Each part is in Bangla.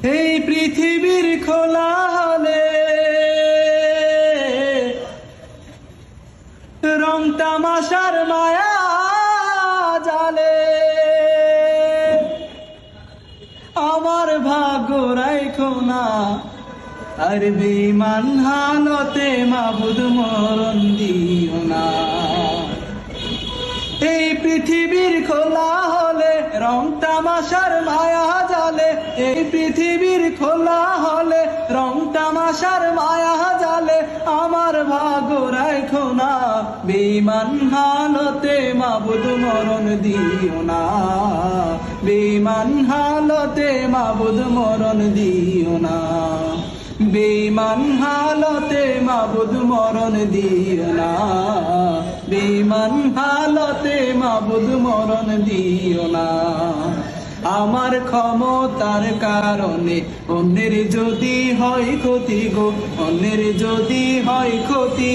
এই পৃথিবীর খোলা হলে রং তামাশার মায়া জালে আমার ভাগ্য রাইখো না আর বেঈমান হালতে মাবুদ মরণ দিও না। এই পৃথিবীর খোলা হলে রং তামাশার মায়া জালে, এই পৃথিবীর খোলা হলে রং তামাশার মায়া জালে আমার ভাগ্য রাইখো না বেঈমান হালতে মাবুদ মরণ দিও না। বেঈমান হালতে মাবুদ মরণ দিও না। বেঈমান হালতে মাবুদ মরণ দিও না। বেঈমান হালতে মাবুদ মরণ দিও না। আমার ক্ষমতার কারণে অন্যের যদি হয় ক্ষতি গো, অন্যের যদি হয় ক্ষতি,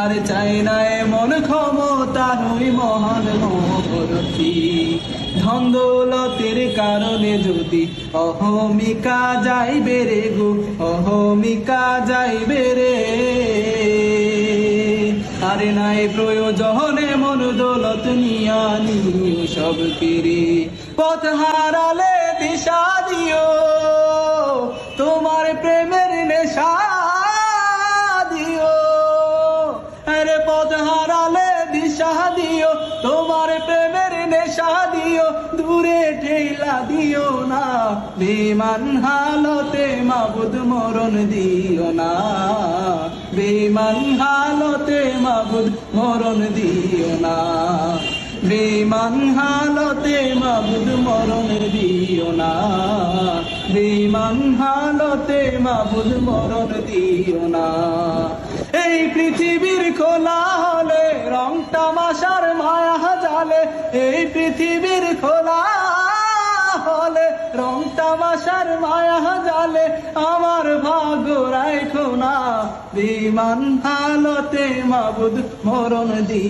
আর চাই না এমন ক্ষমতার ওই মহান মহরতি। ধন দৌলতের কারণে যদি অহমিকা যাইবে রে গো, অহমিকা যাইবে রে। আরে নাই প্রয়োজনে মন দৌলত নিয়া নিও সব ফিরে। পথ হারালে দিশা দিও, তোমার প্রেমের নেশা দিও। আরে পথ হারালে দিশা দিও, তোমার প্রেমের নেশা দিও। দূরে ঠেলা দিও না বেঈমান হালতে মাবুদ মরণ দিও না। বেঈমান হালতে মাবুদ মরণ দিও না। বেঈমান হালতে মাবুদ মরণ দিও না। বেঈমান হালতে মাবুদ মরণ দিও না। এই পৃথিবীর খোলা হলে রং তামাশার মায়া জালে, এই পৃথিবীর খোলা হলে রং তামাশার মায়া জালে আমার ভাগ্য রাইখো না বেঈমান হালতে মাবুদ মরণ দি।